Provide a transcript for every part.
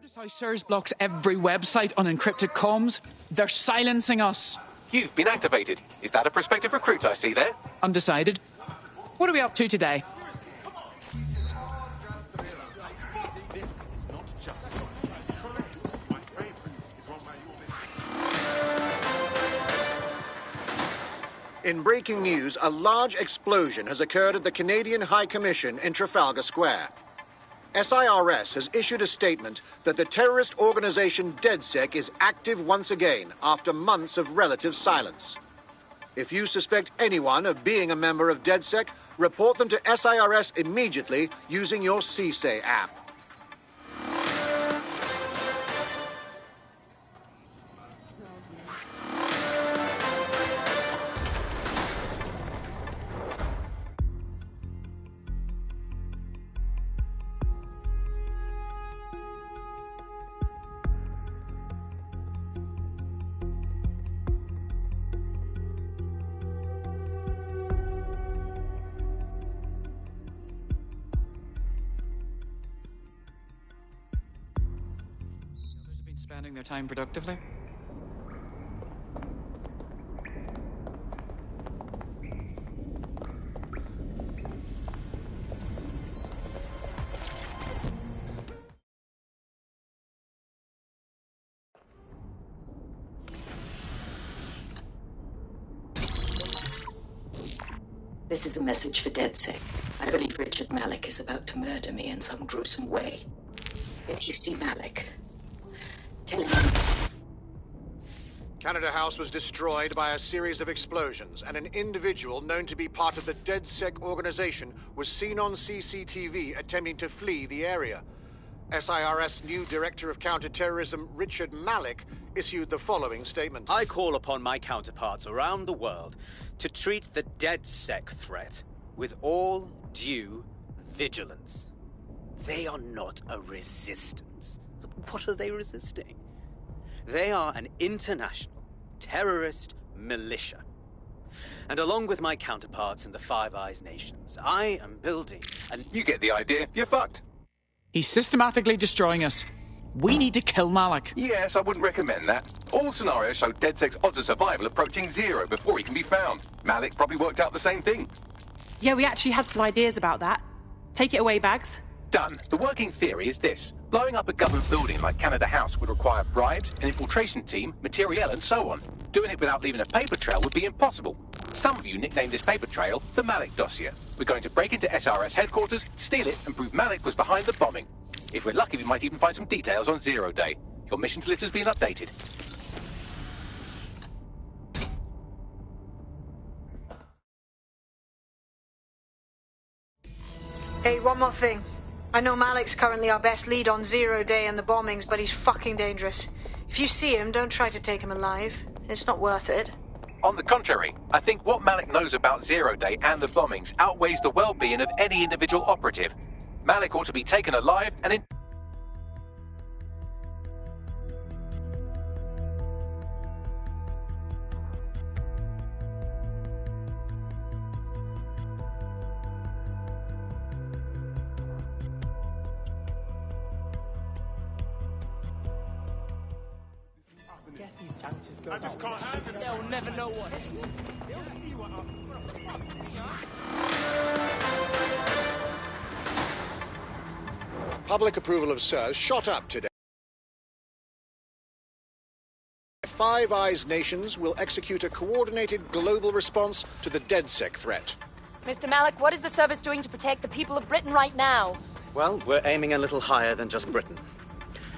Notice how SIRS blocks every website on encrypted comms? They're silencing us. You've been activated. Is that a prospective recruit I see there? Undecided. What are we up to today? In breaking news, a large explosion has occurred at the Canadian High Commission in Trafalgar Square. SIRS has issued a statement that the terrorist organization DedSec is active once again after months of relative silence. If you suspect anyone of being a member of DedSec, report them to SIRS immediately using your CSAY app. Spending their time productively. This is a message for DedSec. I believe Richard Malik is about to murder me in some gruesome way. If you see Malik, tell him. Canada House was destroyed by a series of explosions, and an individual known to be part of the DedSec organization was seen on CCTV attempting to flee the area. SIRS new Director of Counterterrorism, Richard Malik, issued the following statement. I call upon my counterparts around the world to treat the DedSec threat with all due vigilance. They are not a resistance. What are they resisting? They are an international terrorist militia. And along with my counterparts in the Five Eyes nations, I am building an... You get the idea. You're fucked. He's systematically destroying us. We need to kill Malik. Yes, I wouldn't recommend that. All scenarios show DedSec's odds of survival approaching 0 before he can be found. Malik probably worked out the same thing. Yeah, we actually had some ideas about that. Take it away, Bags. Done. The working theory is this. Blowing up a government building like Canada House would require bribes, an infiltration team, materiel, and so on. Doing it without leaving a paper trail would be impossible. Some of you nicknamed this paper trail the Malik dossier. We're going to break into SRS headquarters, steal it, and prove Malik was behind the bombing. If we're lucky, we might even find some details on 0 Day. Your missions list has been updated. Hey, one more thing. I know Malik's currently our best lead on 0 Day and the bombings, but he's fucking dangerous. If you see him, don't try to take him alive. It's not worth it. On the contrary, I think what Malik knows about 0 Day and the bombings outweighs the well-being of any individual operative. Malik ought to be taken alive and in... Guess these gangsters go. I just can't handle it. They'll never know what. They'll see what I'm... Public approval of SIRS shot up today. Five Eyes nations will execute a coordinated global response to the DedSec threat. Mr. Malik, what is the service doing to protect the people of Britain right now? Well, we're aiming a little higher than just Britain.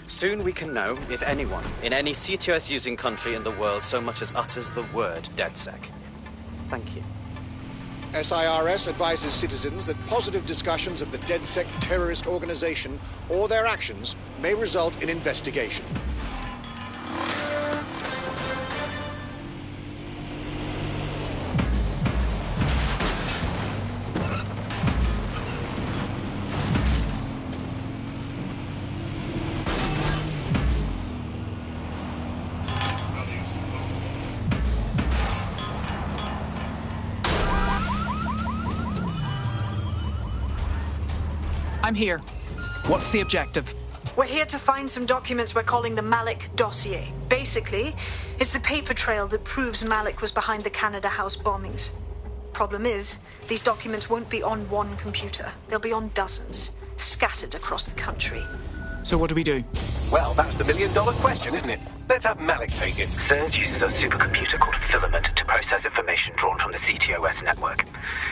Soon we can know if anyone in any CTOS-using country in the world so much as utters the word DedSec. Thank you. SIRS advises citizens that positive discussions of the DedSec terrorist organization or their actions may result in investigation. I'm here. What's the objective? We're here to find some documents we're calling the Malik dossier. Basically, it's the paper trail that proves Malik was behind the Canada House bombings. Problem is, these documents won't be on one computer. They'll be on dozens, scattered across the country. So what do we do? Well, that's the million-dollar question, isn't it? Let's have Malik take it. Surge uses a supercomputer called Filament to process information drawn from the CTOS network.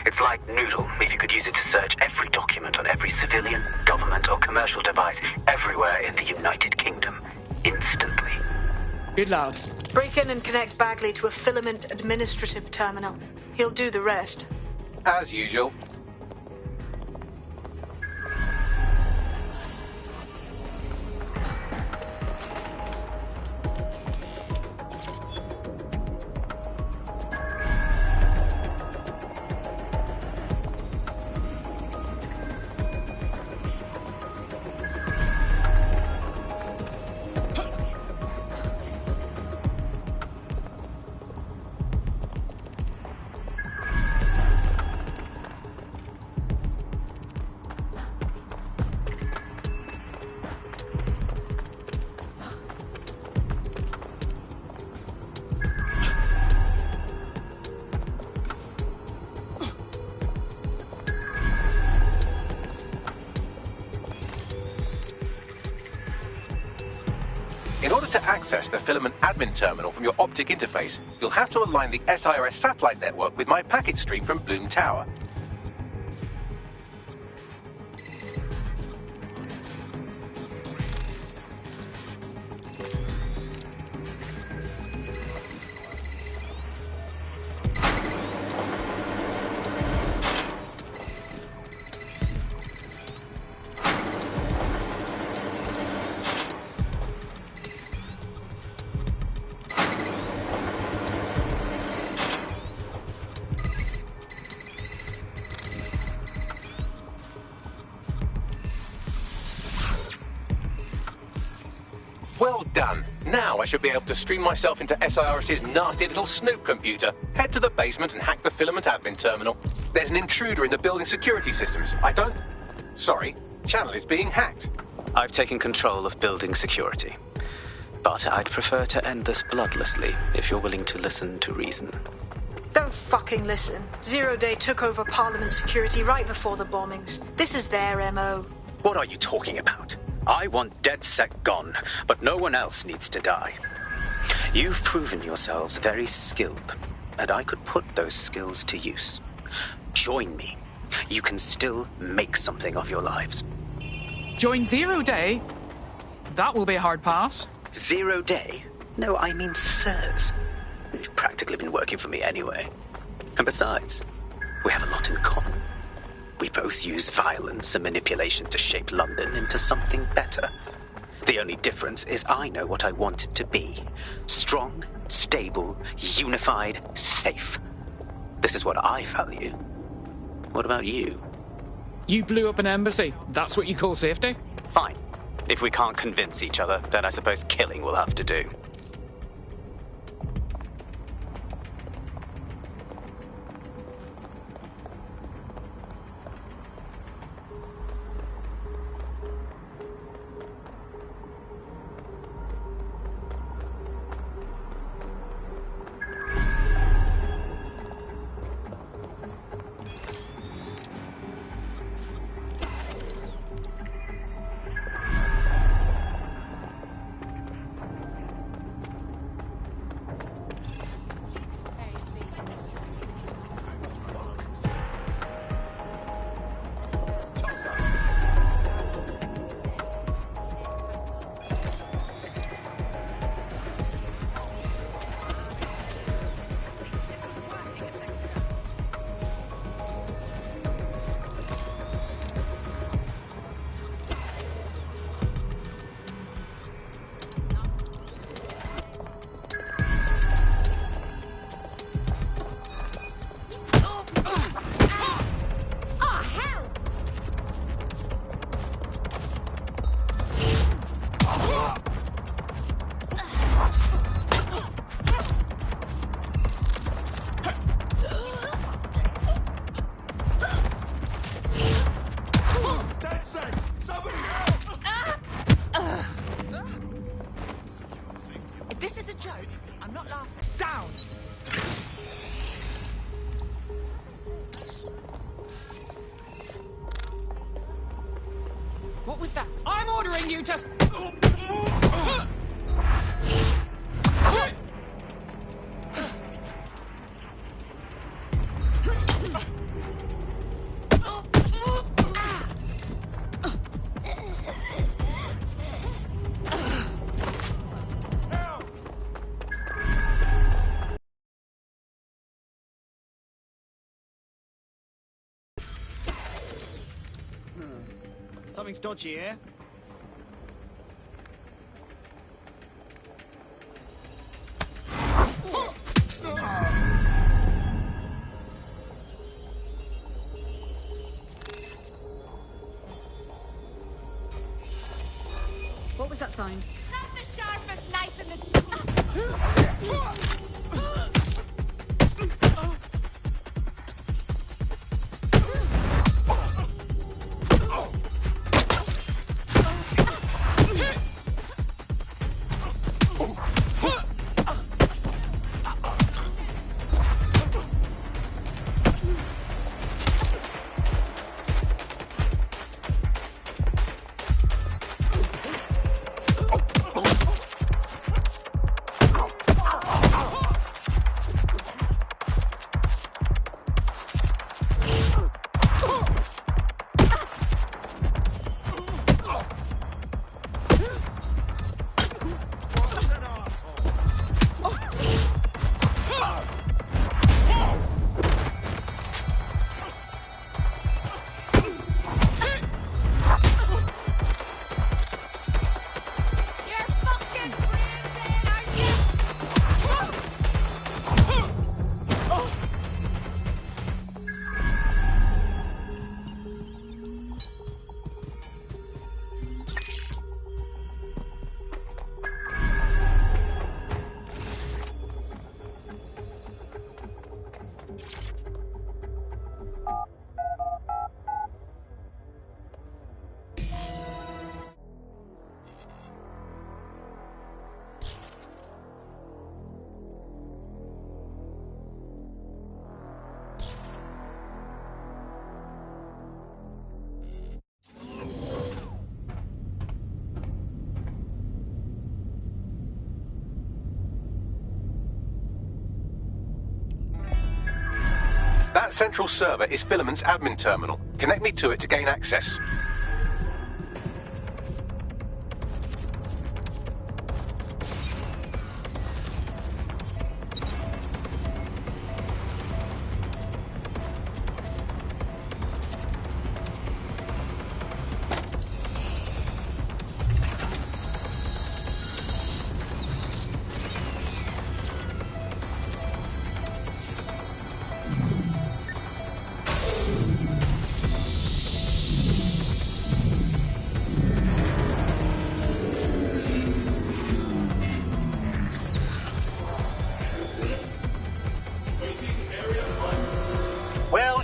It's like Noodle, if you could use it to search every document on every civilian, government, or commercial device everywhere in the United Kingdom, instantly. Good lad. Break in and connect Bagley to a Filament administrative terminal. He'll do the rest. As usual. In order to access the Filament admin terminal from your optic interface, you'll have to align the SIRS satellite network with my packet stream from Bloom Tower. Well done. Now I should be able to stream myself into SIRS's nasty little snoop computer, head to the basement and hack the Filament admin terminal. There's an intruder in the building security systems. Sorry, channel is being hacked. I've taken control of building security. But I'd prefer to end this bloodlessly if you're willing to listen to reason. Don't fucking listen. Zero Day took over Parliament security right before the bombings. This is their MO. What are you talking about? I want DedSec gone, but no one else needs to die. You've proven yourselves very skilled, and I could put those skills to use. Join me. You can still make something of your lives. Join Zero Day? That will be a hard pass. 0 Day? No, I mean SIRS. You've practically been working for me anyway. And besides, we have a lot in common. We both use violence and manipulation to shape London into something better. The only difference is I know what I want it to be. Strong, stable, unified, safe. This is what I value. What about you? You blew up an embassy. That's what you call safety? Fine. If we can't convince each other, then I suppose killing will have to do. was that? I'm ordering you to... Something's dodgy here. What was that sound? Not the sharpest knife in the... That central server is Filament's admin terminal. Connect me to it to gain access.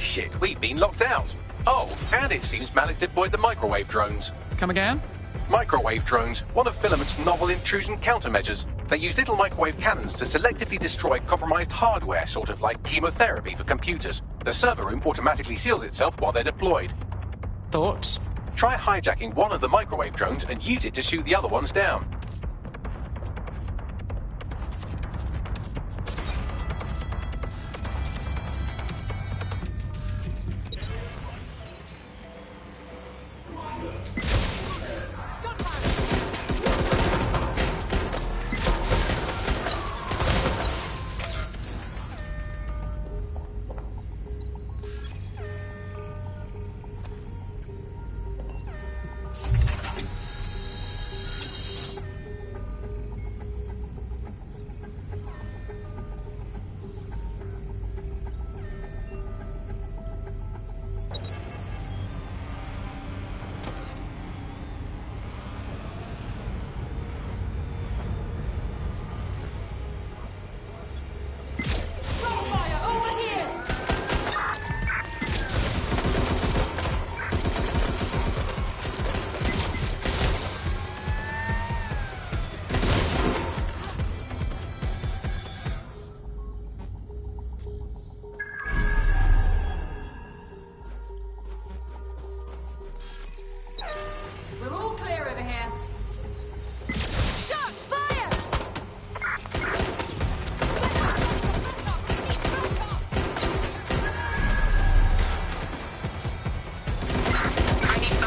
Shit, we've been locked out. Oh, and it seems Malik deployed the microwave drones. Come again? Microwave drones, one of Filament's novel intrusion countermeasures. They use little microwave cannons to selectively destroy compromised hardware, sort of like chemotherapy for computers. The server room automatically seals itself while they're deployed. Thoughts? Try hijacking one of the microwave drones and use it to shoot the other ones down.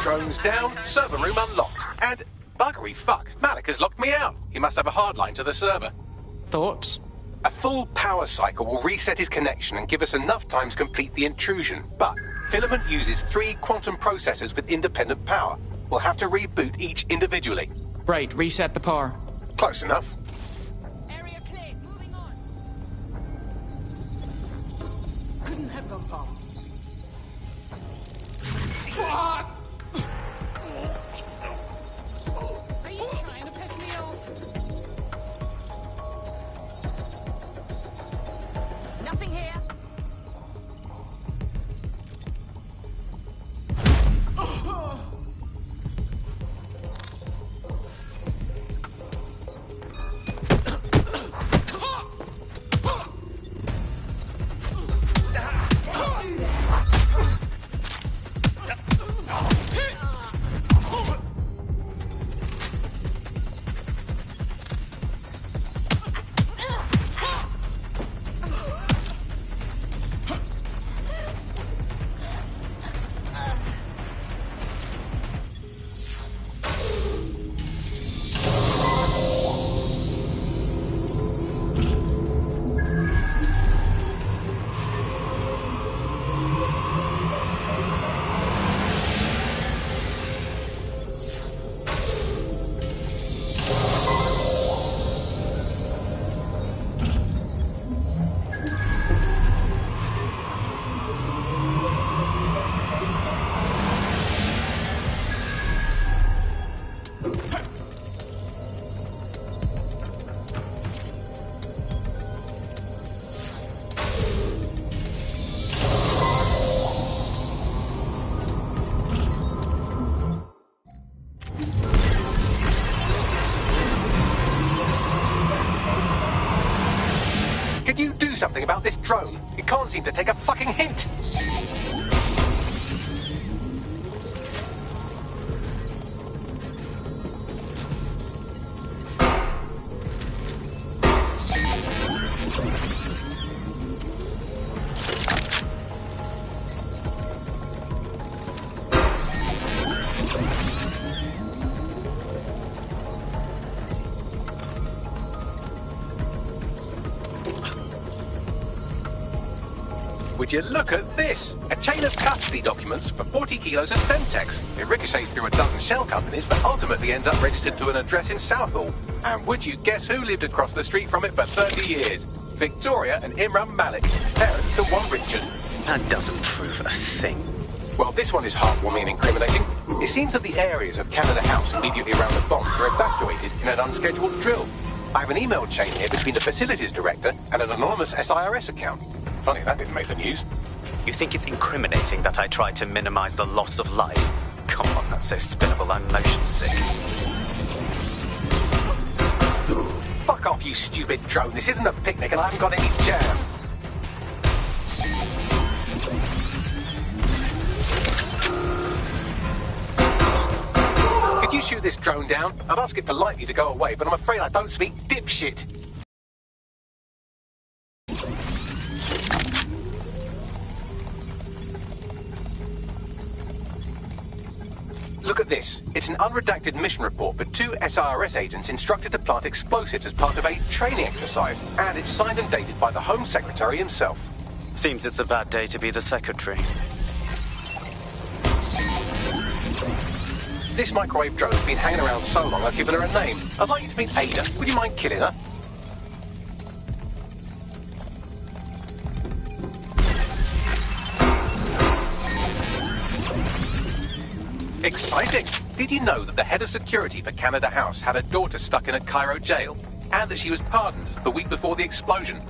Drones down, server room unlocked. And buggery fuck, Malik has locked me out. He must have a hard line to the server. Thoughts? A full power cycle will reset his connection and give us enough time to complete the intrusion. But Filament uses 3 quantum processors with independent power. We'll have to reboot each individually. Right, reset the power. Close enough. Area clear. Moving on. Couldn't have gone far. What? Are you trying to piss me off? Nothing here. Can you do something about this drone? It can't seem to take a fucking hint. Would you look at this? A chain of custody documents for 40 kilos of Semtex. It ricochets through a dozen shell companies, but ultimately ends up registered to an address in Southall. And would you guess who lived across the street from it for 30 years? Victoria and Imran Malik, parents to one Richard. That doesn't prove a thing. Well, this one is heartwarming and incriminating. It seems that the areas of Canada House immediately around the bomb were evacuated in an unscheduled drill. I have an email chain here between the facilities director and an anonymous SIRS account. Funny that didn't make the news. You think it's incriminating that I tried to minimize the loss of life? Come on, that's so spinnable, I'm motion sick. Fuck off, you stupid drone. This isn't a picnic and I haven't got any jam. Could you shoot this drone down? I'd ask it politely to go away, but I'm afraid I don't speak dipshit. Look at this. It's an unredacted mission report for 2 SIRS agents instructed to plant explosives as part of a training exercise. And it's signed and dated by the Home Secretary himself. Seems it's a bad day to be the secretary. This microwave drone's been hanging around so long I've given her a name. I'd like you to meet Ada. Would you mind killing her? Exciting! Did you know that the head of security for Canada House had a daughter stuck in a Cairo jail? And that she was pardoned the week before the explosion?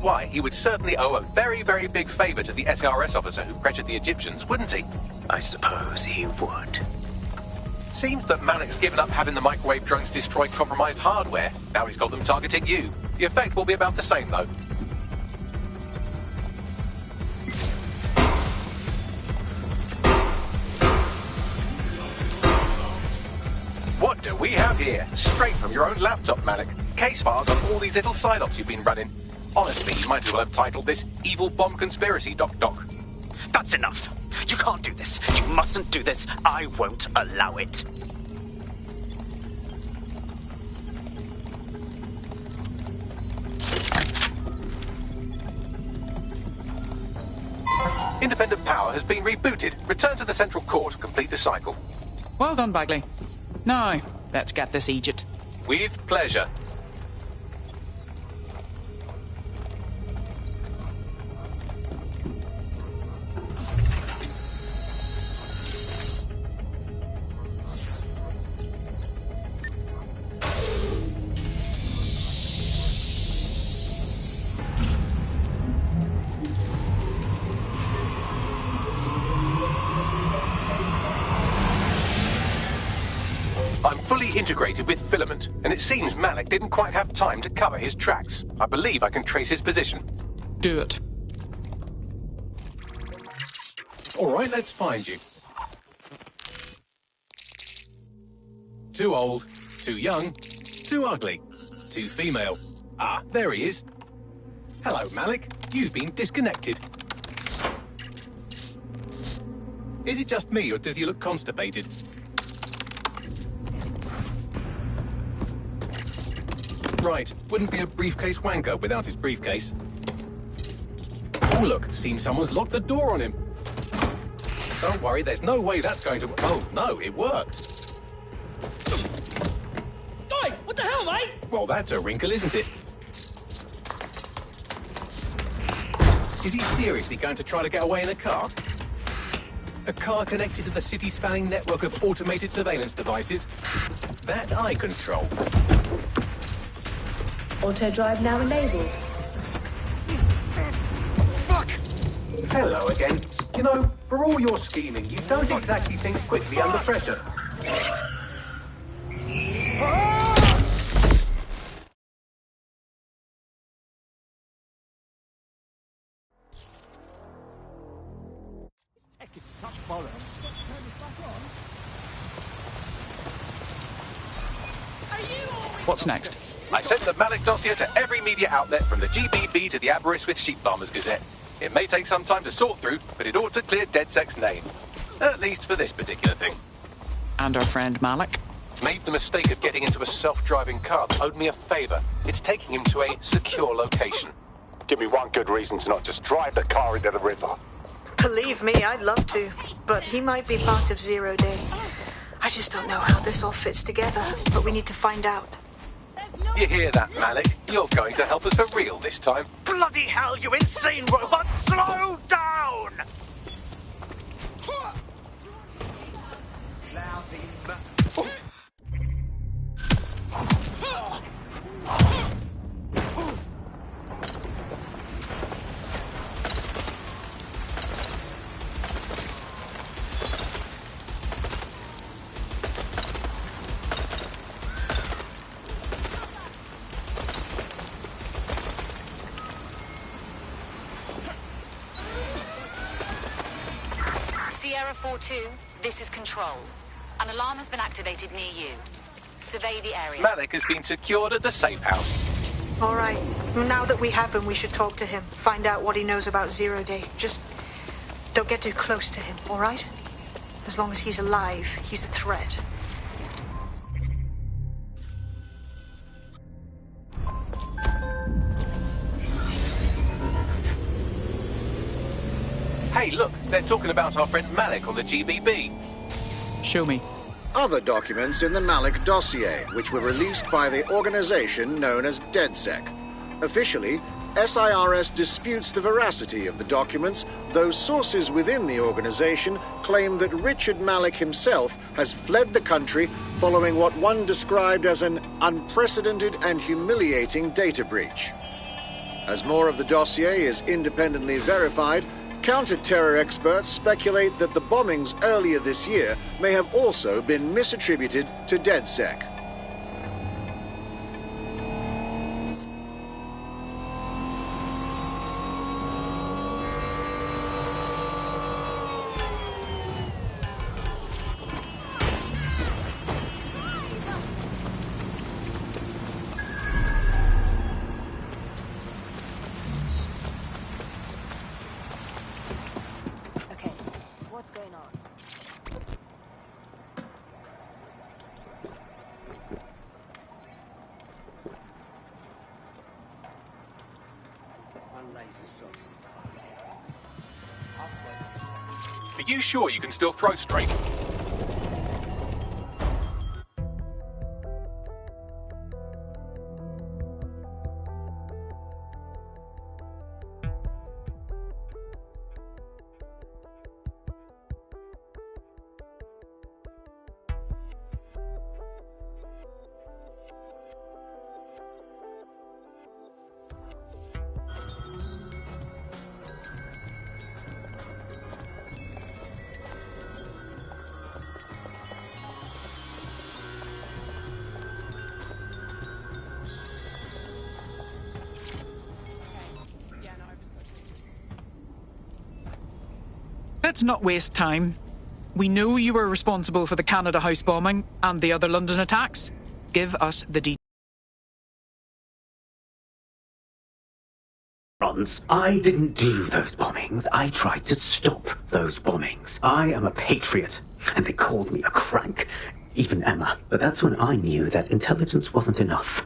Why, he would certainly owe a very, very big favour to the SRS officer who pressured the Egyptians, wouldn't he? I suppose he would. Seems that Malik's given up having the microwave drones destroy compromised hardware. Now he's got them targeting you. The effect will be about the same, though. What do we have here? Straight from your own laptop, Malik. Case files on all these little side ops you've been running. Honestly, you might as well have titled this Evil Bomb Conspiracy, Doc. That's enough. You can't do this. You mustn't do this. I won't allow it. Independent power has been rebooted. Return to the central core to complete the cycle. Well done, Bagley. Now, let's get this Egypt. With pleasure. Integrated with filament, and it seems Malik didn't quite have time to cover his tracks. I believe I can trace his position. Do it. All right, let's find you. Too old, too young, too ugly, too female. Ah, there he is. Hello, Malik. You've been disconnected. Is it just me, or does he look constipated? Right, wouldn't be a briefcase wanker without his briefcase. Oh look, seems someone's locked the door on him. Don't worry, there's no way that's going to... Oh no, it worked. Oi, what the hell, mate? Well, that's a wrinkle, isn't it? Is he seriously going to try to get away in a car? A car connected to the city-spanning network of automated surveillance devices? That I control. Auto drive now enabled. Fuck! Hello again. You know, for all your scheming, you don't exactly think quickly under pressure. This tech is such bollocks. What's next? I sent the Malik dossier to every media outlet from the GBB to the Aberystwyth Sheep Farmers Gazette. It may take some time to sort through, but it ought to clear DedSec's name. At least for this particular thing. And our friend Malik? Made the mistake of getting into a self-driving car that owed me a favour. It's taking him to a secure location. Give me one good reason to not just drive the car into the river. Believe me, I'd love to, but he might be part of Zero Day. I just don't know how this all fits together, but we need to find out. You hear that, Malik? You're going to help us for real this time. Bloody hell, you insane robot! Slow down! Sierra 4-2, this is Control. An alarm has been activated near you. Survey the area. Malik has been secured at the safe house. All right. Now that we have him, we should talk to him. Find out what he knows about Zero Day. Just don't get too close to him, all right? As long as he's alive, he's a threat. Hey, look, they're talking about our friend Malik on the GBB. Show me. Other documents in the Malik dossier, which were released by the organization known as DedSec. Officially, SIRS disputes the veracity of the documents, though sources within the organization claim that Richard Malik himself has fled the country following what one described as an unprecedented and humiliating data breach. As more of the dossier is independently verified, counter-terror experts speculate that the bombings earlier this year may have also been misattributed to DedSec. Are you sure you can still throw straight? Let's not waste time. We know you were responsible for the Canada House bombing and the other London attacks. Give us the details. I didn't do those bombings. I tried to stop those bombings. I am a patriot, and they called me a crank. Even Emma. But that's when I knew that intelligence wasn't enough.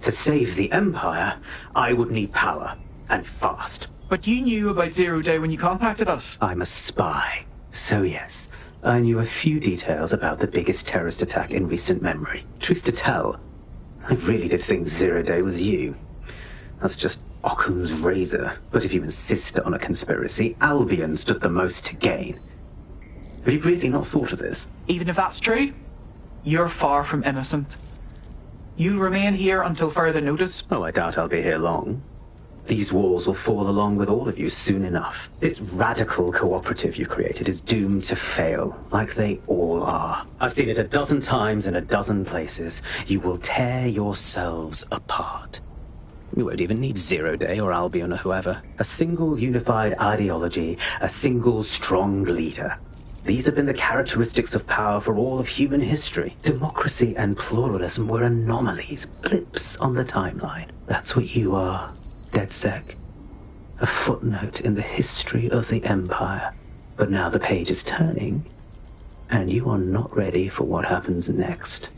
To save the Empire, I would need power, and fast. But you knew about Zero Day when you contacted us. I'm a spy. So yes, I knew a few details about the biggest terrorist attack in recent memory. Truth to tell, I really did think Zero Day was you. That's just Occam's razor. But if you insist on a conspiracy, Albion stood the most to gain. Have you really not thought of this? Even if that's true, you're far from innocent. You'll remain here until further notice. Oh, I doubt I'll be here long. These walls will fall along with all of you soon enough. This radical cooperative you created is doomed to fail, like they all are. I've seen it a dozen times in a dozen places. You will tear yourselves apart. You won't even need Zero Day or Albion or whoever. A single unified ideology, a single strong leader. These have been the characteristics of power for all of human history. Democracy and pluralism were anomalies, blips on the timeline. That's what you are. DedSec, a footnote in the history of the Empire. But now the page is turning, and you are not ready for what happens next.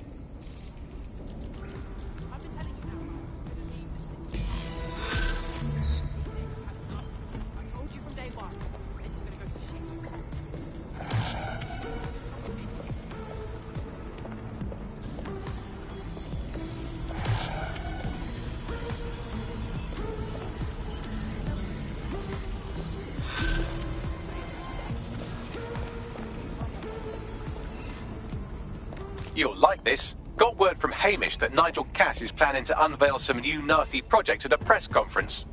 You'll like this. Got word from Hamish that Nigel Cass is planning to unveil some new nasty project at a press conference.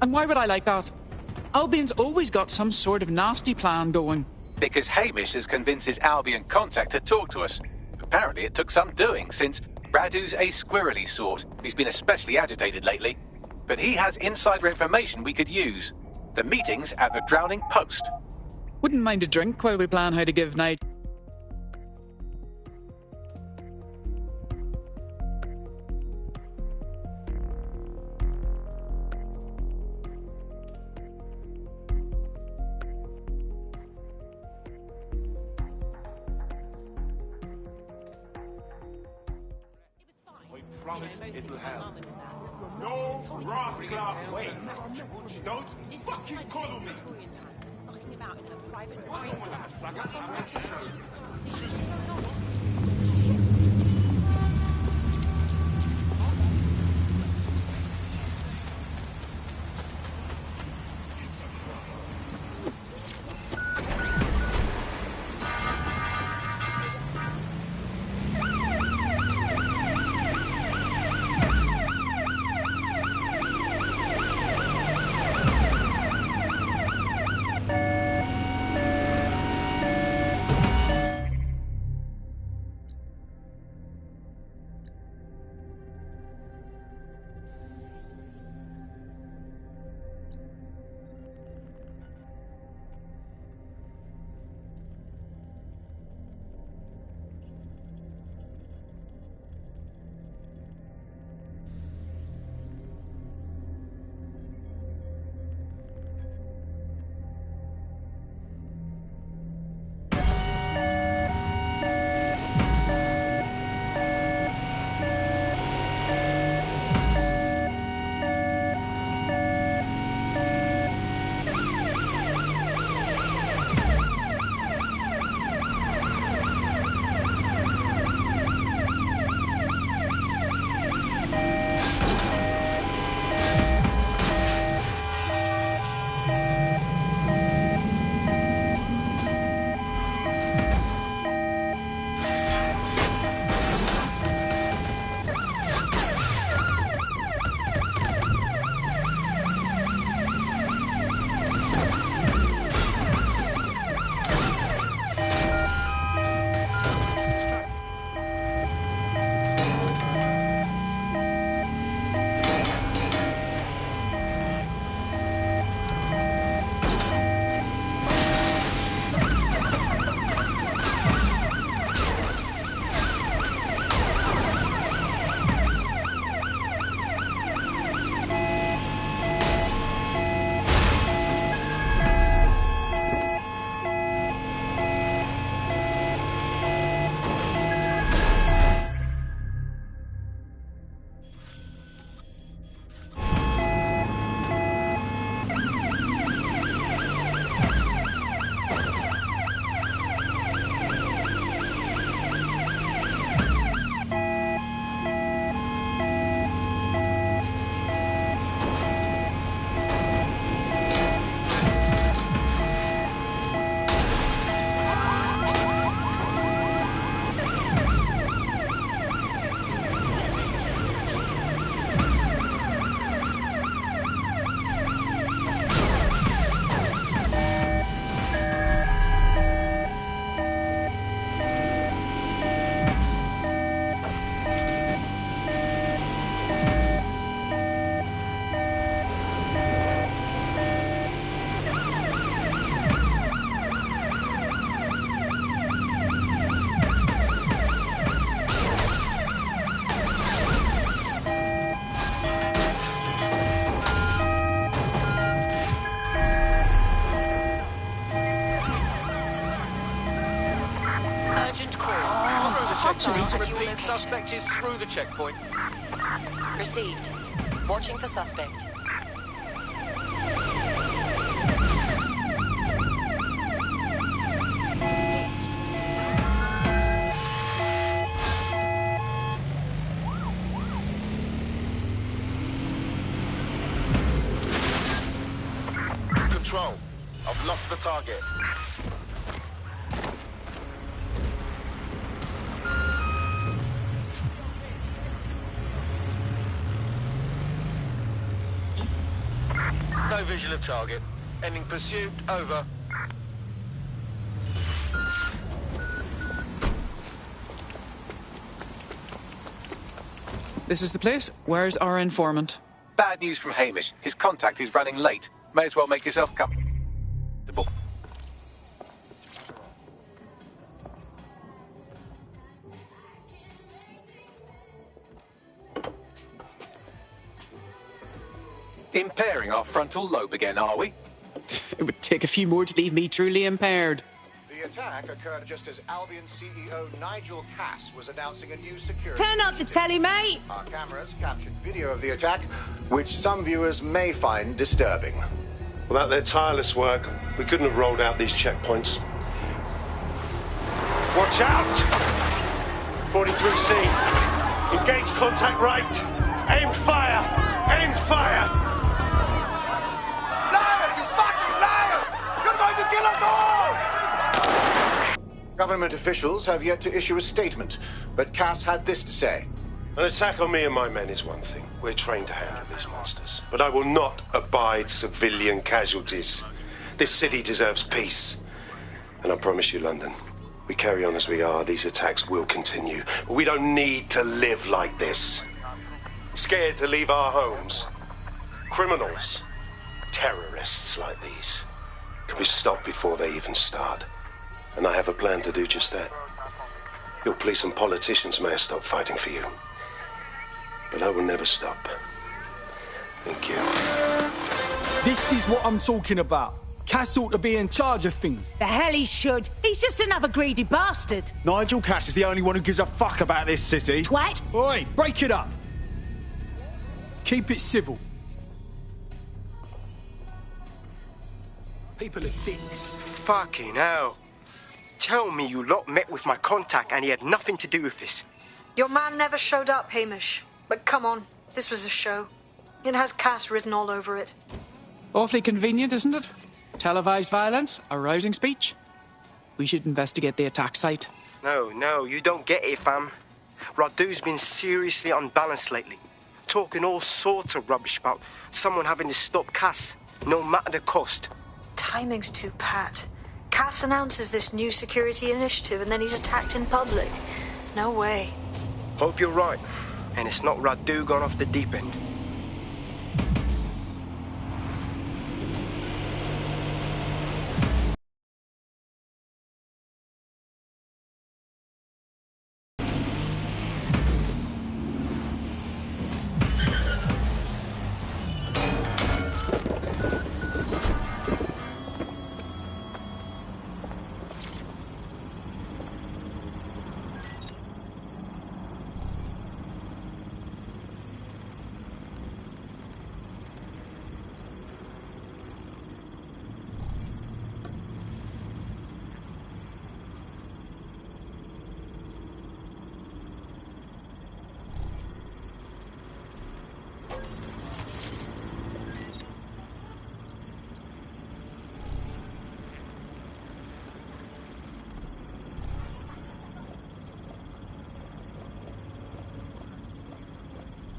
And why would I like that? Albion's always got some sort of nasty plan going. Because Hamish has convinced his Albion contact to talk to us. Apparently it took some doing, since Radu's a squirrely sort. He's been especially agitated lately. But he has insider information we could use. The meeting's at the Drowning Post. Wouldn't mind a drink while we plan how to give Nigel. Promise it'll help. No rascal way. Don't fucking coddle me. Urgent call. Repeat, suspect is through the checkpoint. Received. Watching for suspect. Control. I've lost the target. No visual of target. Ending pursuit. Over. This is the place. Where's our informant? Bad news from Hamish. His contact is running late. May as well make yourself comfortable. Impairing our frontal lobe again, are we? It would take a few more to leave me truly impaired. The attack occurred just as Albion CEO Nigel Cass was announcing a new security... Turn up the telly, mate! Our cameras captured video of the attack, which some viewers may find disturbing. Without their tireless work, we couldn't have rolled out these checkpoints. Watch out! 43C. Engage contact right. Aimed fire! Aimed fire! Government officials have yet to issue a statement, but Cass had this to say. An attack on me and my men is one thing. We're trained to handle these monsters. But I will not abide civilian casualties. This city deserves peace. And I promise you, London, we carry on as we are, these attacks will continue. But we don't need to live like this. Scared to leave our homes. Criminals, terrorists like these, can be stopped before they even start. And I have a plan to do just that. Your police and politicians may have stopped fighting for you. But I will never stop. Thank you. This is what I'm talking about. Cass ought to be in charge of things. The hell he should. He's just another greedy bastard. Nigel Cass is the only one who gives a fuck about this city. Twat! Oi, break it up. Keep it civil. People are dicks. Fucking hell. Tell me you lot met with my contact and he had nothing to do with this. Your man never showed up, Hamish. But come on, this was a show. It has Cass written all over it. Awfully convenient, isn't it? Televised violence, arousing speech. We should investigate the attack site. No, you don't get it, fam. Radu's been seriously unbalanced lately. Talking all sorts of rubbish about someone having to stop Cass, no matter the cost. Timing's too pat. Cass announces this new security initiative and then he's attacked in public. No way. Hope you're right. And it's not Radu gone off the deep end.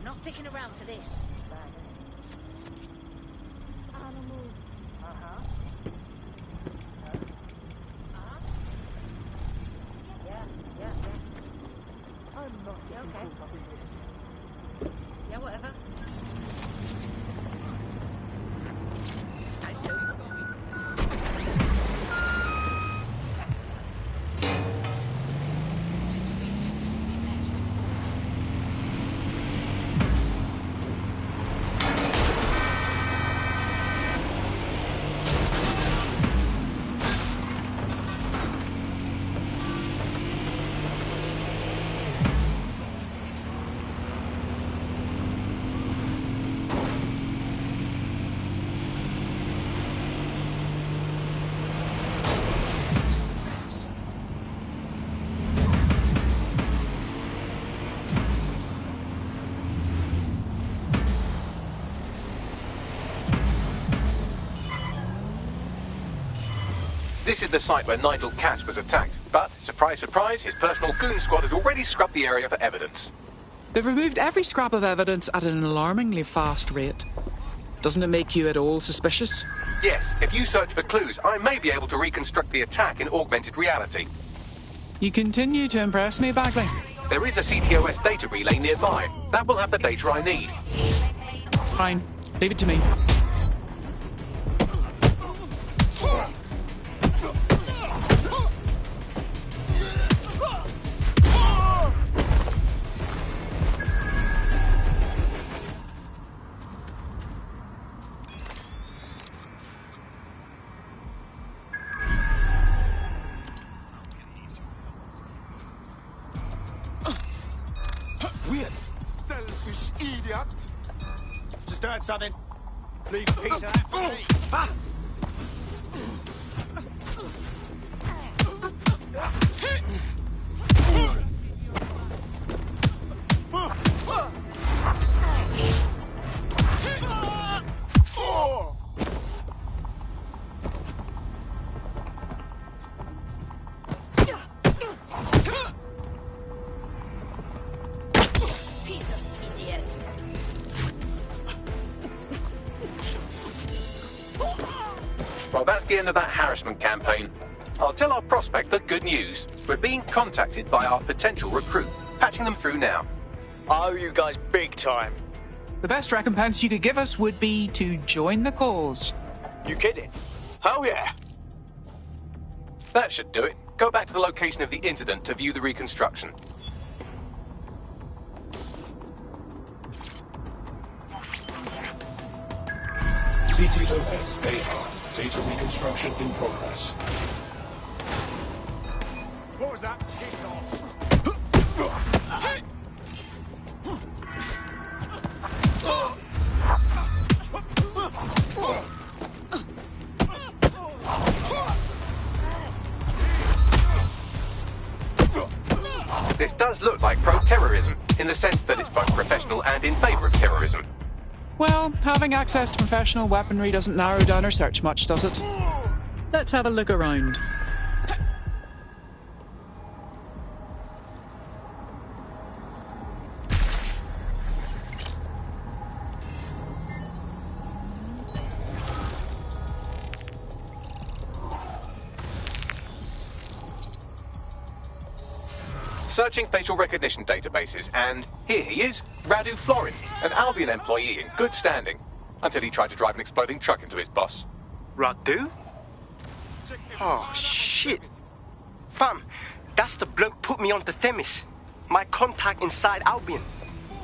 Not sticking around for this. Yeah, whatever. This is the site where Nigel Cass was attacked, but, surprise, surprise, his personal goon squad has already scrubbed the area for evidence. They've removed every scrap of evidence at an alarmingly fast rate. Doesn't it make you at all suspicious? Yes, if you search for clues, I may be able to reconstruct the attack in augmented reality. You continue to impress me, Bagley. There is a CTOS data relay nearby. That will have the data I need. Fine. Leave it to me. Weird. Selfish idiot. Just heard something. Leave a piece of that for me. Ah. Well, that's the end of that harassment campaign. I'll tell our prospect the good news. We're being contacted by our potential recruit. Patching them through now. I owe you guys big time. The best recompense you could give us would be to join the cause. You kidding? Hell yeah. That should do it. Go back to the location of the incident to view the reconstruction. CTOS AR. Data reconstruction in progress. What was that? Kicked off. This does look like pro-terrorism, in the sense that it's both professional and in favour of terrorism. Well, having access to professional weaponry doesn't narrow down our search much, does it? Let's have a look around. Searching facial recognition databases, and here he is, Radu Florin, an Albion employee in good standing, until he tried to drive an exploding truck into his boss. Radu? Oh, shit. Fam, that's the bloke put me onto Themis. My contact inside Albion.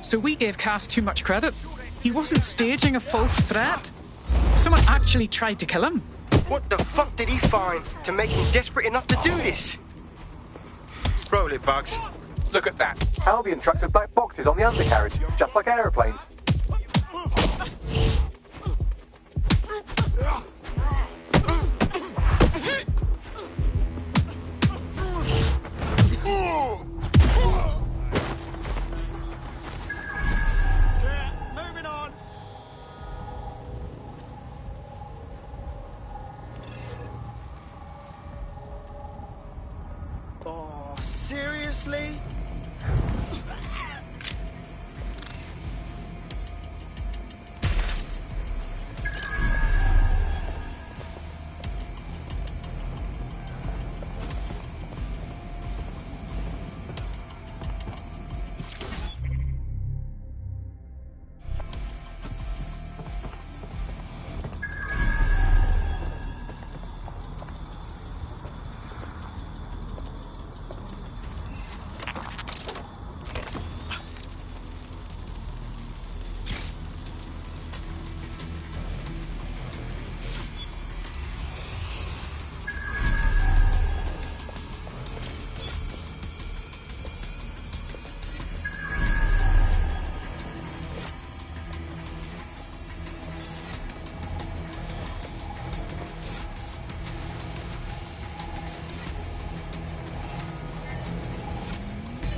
So we gave Cass too much credit. He wasn't staging a false threat. Someone actually tried to kill him. What the fuck did he find to make him desperate enough to do this? Roll it, Bugs. Look at that. Albion trucks with black boxes on the undercarriage, just like aeroplanes. Moving on. Oh, seriously?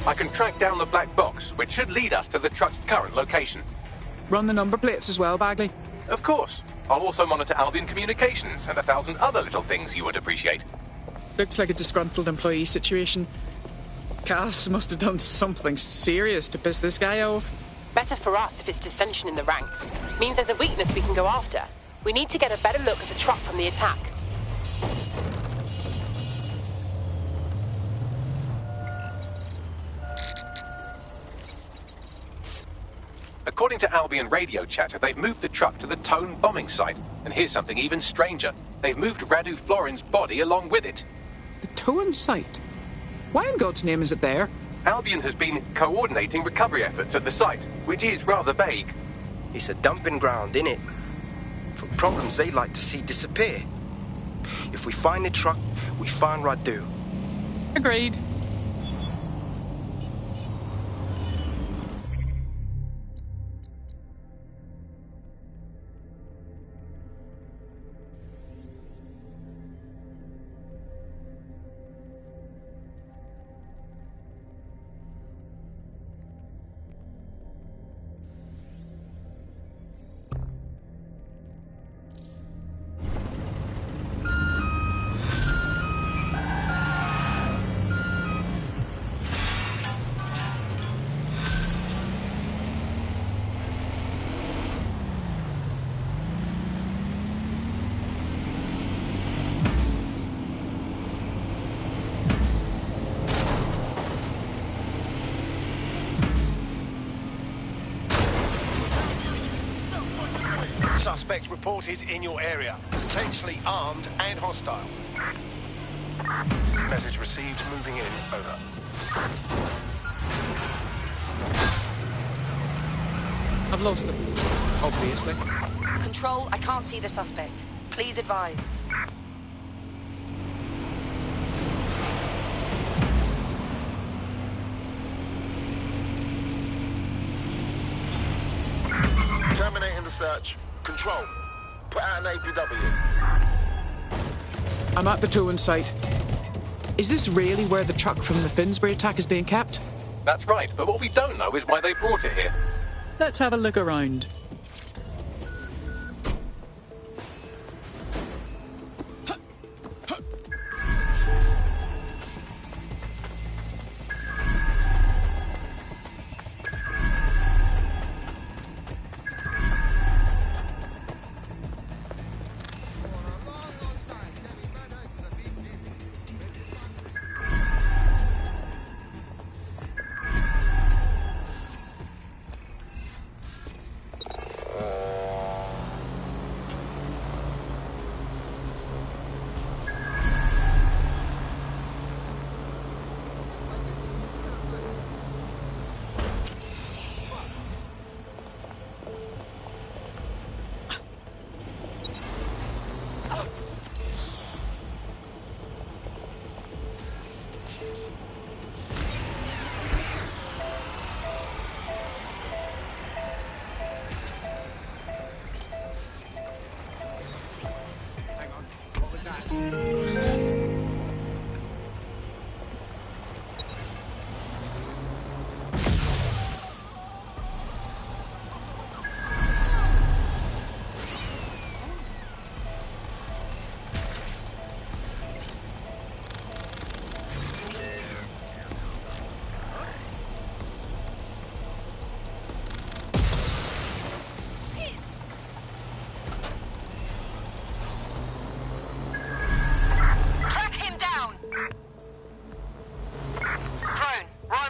I can track down the black box, which should lead us to the truck's current location. Run the number plates as well, Bagley. Of course. I'll also monitor Albion communications and 1,000 other little things you would appreciate. Looks like a disgruntled employee situation. Cass must have done something serious to piss this guy off. Better for us if it's dissension in the ranks. Means there's a weakness we can go after. We need to get a better look at the truck from the attack. According to Albion radio chatter, they've moved the truck to the Tone bombing site. And here's something even stranger. They've moved Radu Florin's body along with it. The Tone site? Why in God's name is it there? Albion has been coordinating recovery efforts at the site, which is rather vague. It's a dumping ground, innit? For problems they like to see disappear. If we find the truck, we find Radu. Agreed. Suspects reported in your area, potentially armed and hostile. Message received, moving in, over. I've lost them, obviously. Control, I can't see the suspect. Please advise. Terminating the search. Control. Put out an APW. I'm at the Tone site. Is this really where the truck from the Finsbury attack is being kept? That's right, but what we don't know is why they brought it here. Let's have a look around.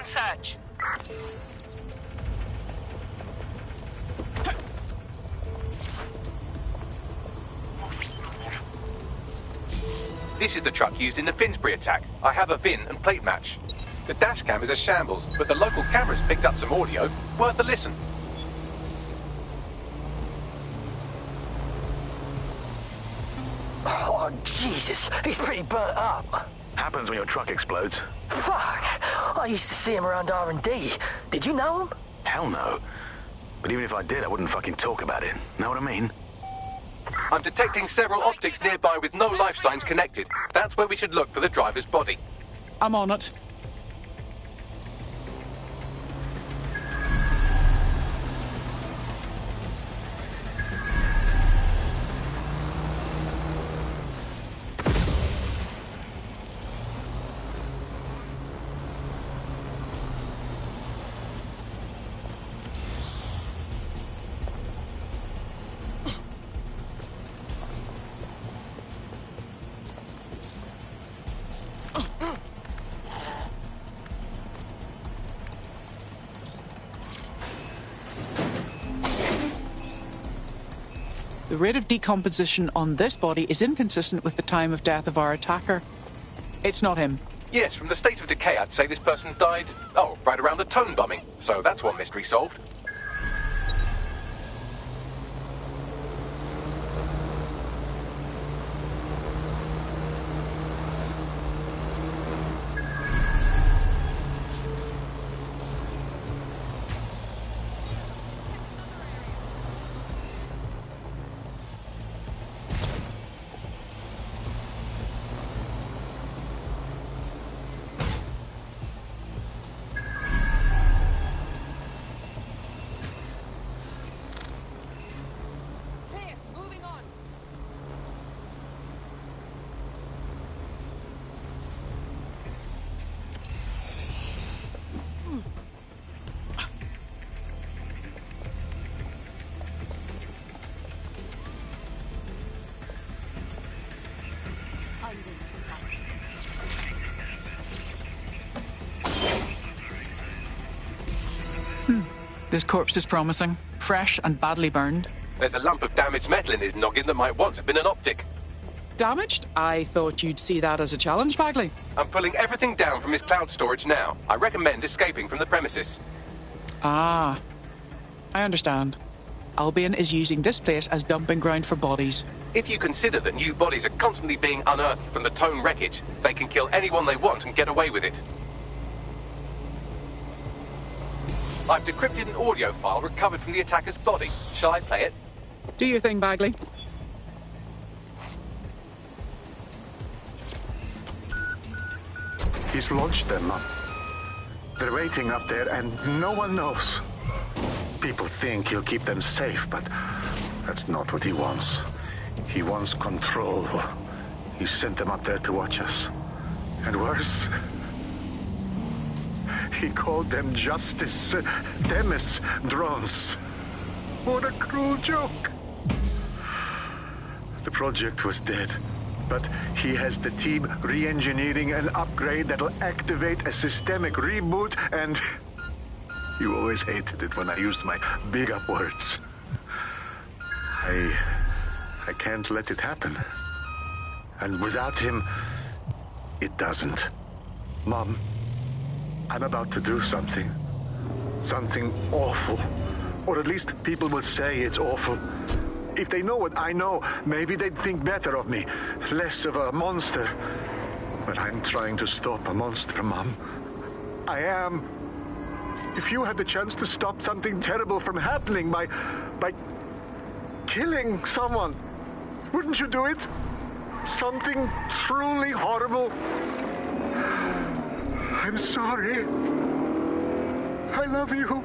Search. This is the truck used in the Finsbury attack. I have a VIN and plate match. The dash cam is a shambles, but the local cameras picked up some audio. Worth a listen. Oh, Jesus. He's pretty burnt up. Happens when your truck explodes. Fuck. I used to see him around R&D. Did you know him? Hell no. But even if I did, I wouldn't fucking talk about it. Know what I mean? I'm detecting several optics nearby with no life signs connected. That's where we should look for the driver's body. I'm on it. The rate of decomposition on this body is inconsistent with the time of death of our attacker. It's not him. Yes, from the state of decay, I'd say this person died, right around the tone bombing. So that's one mystery solved. This corpse is promising. Fresh and badly burned. There's a lump of damaged metal in his noggin that might once have been an optic. Damaged? I thought you'd see that as a challenge, Bagley. I'm pulling everything down from his cloud storage now. I recommend escaping from the premises. Ah, I understand. Albion is using this place as dumping ground for bodies. If you consider that new bodies are constantly being unearthed from the Tone wreckage, they can kill anyone they want and get away with it. I've decrypted an audio file recovered from the attacker's body. Shall I play it? Do your thing, Bagley. He's launched them up. They're waiting up there and no one knows. People think he'll keep them safe, but that's not what he wants. He wants control. He sent them up there to watch us. And worse, he called them Justice Demis drones. What a cruel joke. The project was dead, but he has the team re-engineering an upgrade that'll activate a systemic reboot, and you always hated it when I used my big up words. I can't let it happen. And without him, it doesn't. Mom, I'm about to do something. Something awful. Or at least people will say it's awful. If they know what I know, maybe they'd think better of me. Less of a monster. But I'm trying to stop a monster, Mom. I am. If you had the chance to stop something terrible from happening by killing someone, wouldn't you do it? Something truly horrible. I'm sorry. I love you.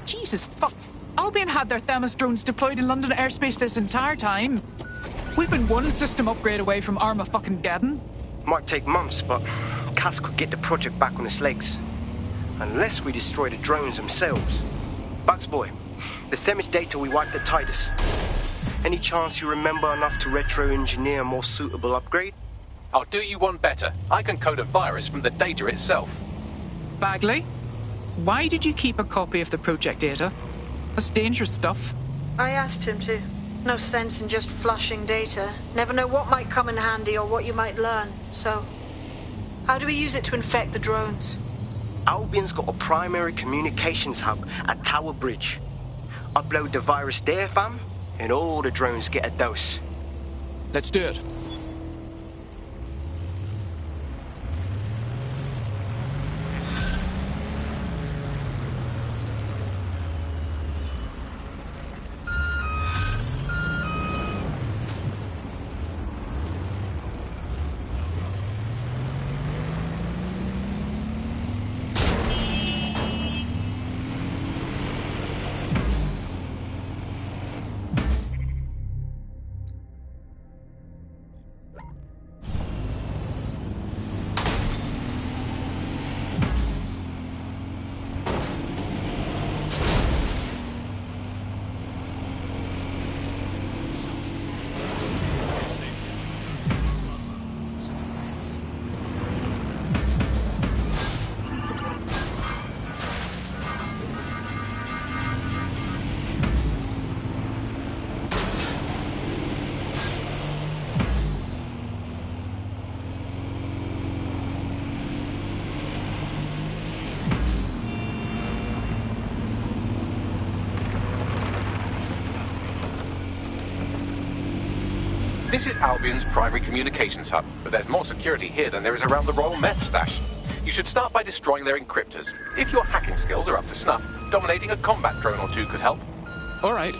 Jesus fuck. Albion had their Themis drones deployed in London airspace this entire time. We've been one system upgrade away from Armageddon. Might take months, but Cass could get the project back on its legs. Unless we destroy the drones themselves. Bugs boy, the Themis data we wiped at Titus. Any chance you remember enough to retro-engineer a more suitable upgrade? I'll do you one better. I can code a virus from the data itself. Bagley, why did you keep a copy of the project data? That's dangerous stuff. I asked him to. No sense in just flushing data. Never know what might come in handy or what you might learn. So, how do we use it to infect the drones? Albion's got a primary communications hub at Tower Bridge. Upload the virus there, fam, and all the drones get a dose. Let's do it. This is Albion's primary communications hub, but there's more security here than there is around the Royal Meth Stash. You should start by destroying their encryptors. If your hacking skills are up to snuff, dominating a combat drone or two could help. All right.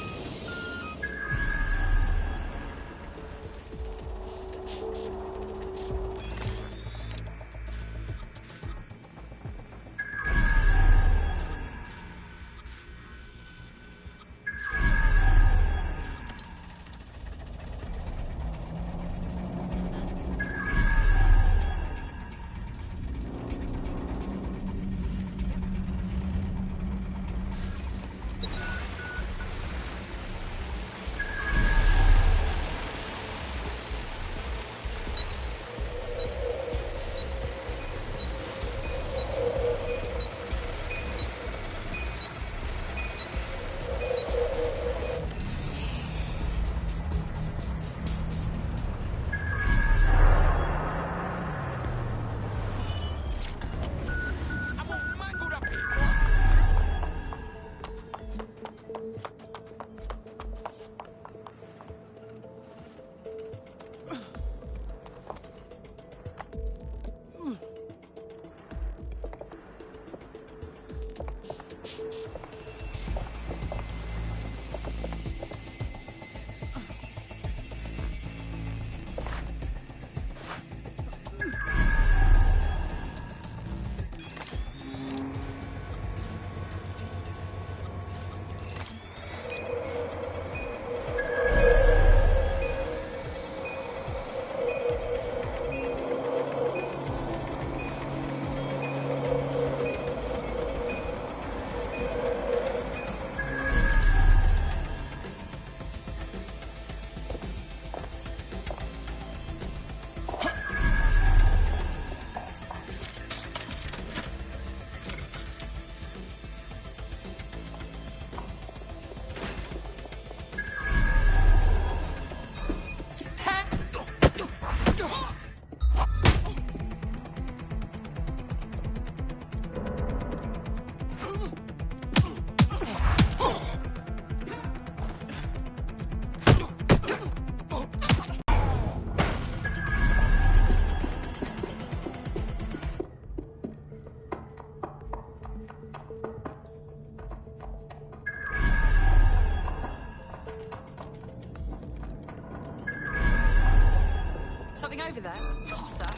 Something over there? Tosser.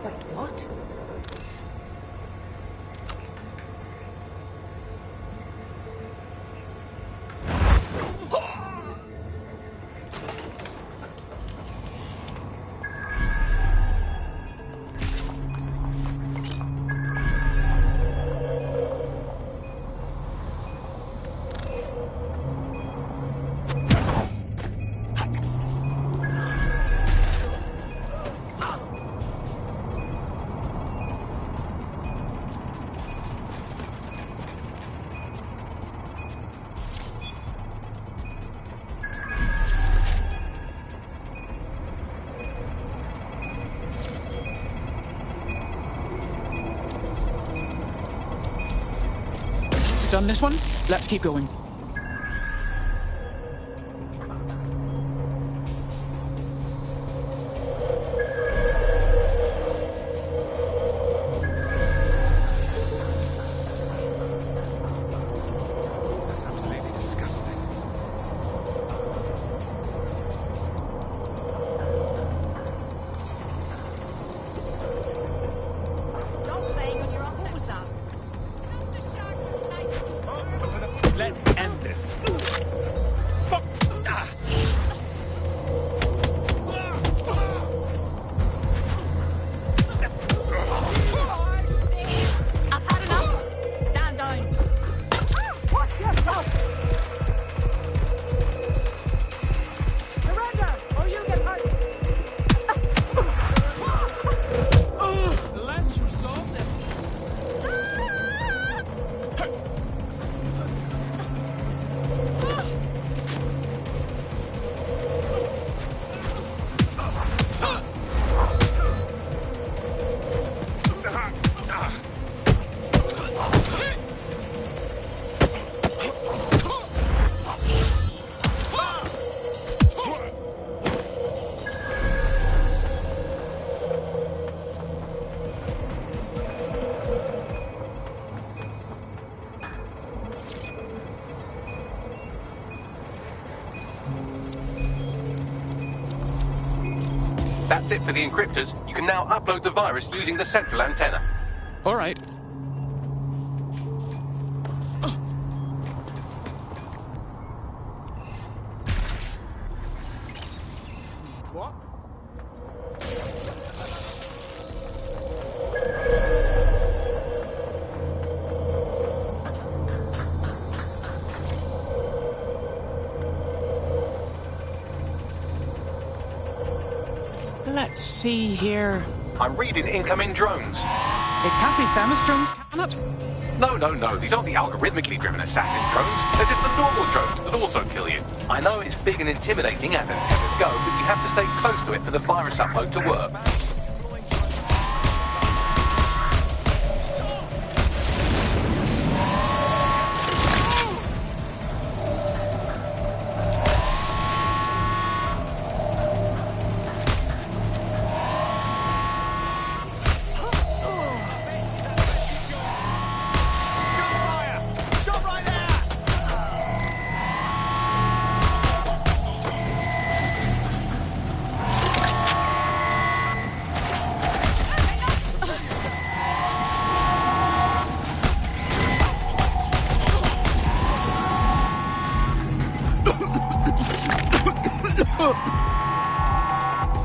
Wait, what? Done this one? Let's keep going. That's absolutely disgusting. Stop playing on your own. What was that? Let's That's it for the encryptors. You can now upload the virus using the central antenna. All right. What? Let's see here. I'm reading incoming drones. It can't be Themis drones, can it? No. These aren't the algorithmically driven assassin drones. They're just the normal drones that also kill you. I know it's big and intimidating as antennas go, but you have to stay close to it for the virus upload to work.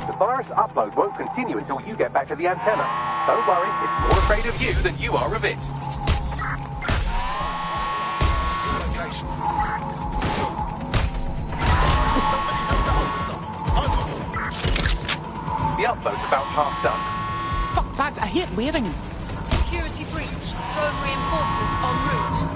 The virus upload won't continue until you get back to the antenna. Don't worry, it's more afraid of you than you are of it. The upload's about half done. Fuck that, I hate waiting. Security breach. Drone reinforcements en route.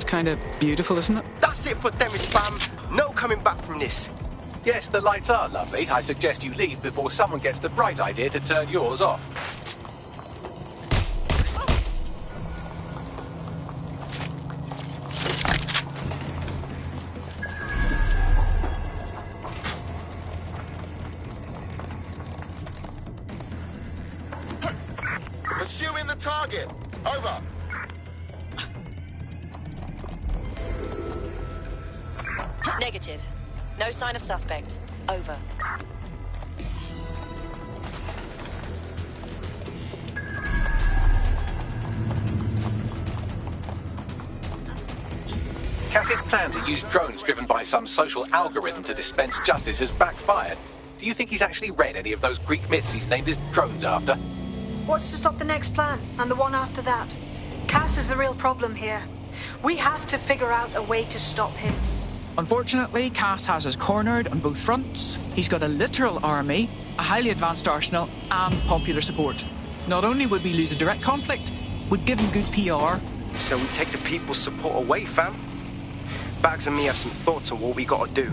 Kind of beautiful, isn't it? That's it for Themis, fam. No coming back from this. Yes, the lights are lovely. I suggest you leave before someone gets the bright idea to turn yours off. Pursuing the target. Over. Negative. No sign of suspect. Over. Cass's plan to use drones driven by some social algorithm to dispense justice has backfired. Do you think he's actually read any of those Greek myths he's named his drones after? What's to stop the next plan, and the one after that? Cass is the real problem here. We have to figure out a way to stop him. Unfortunately, Cass has us cornered on both fronts. He's got a literal army, a highly advanced arsenal, and popular support. Not only would we lose a direct conflict, we'd give him good PR. So we take the people's support away, fam? Bags and me have some thoughts on what we gotta do.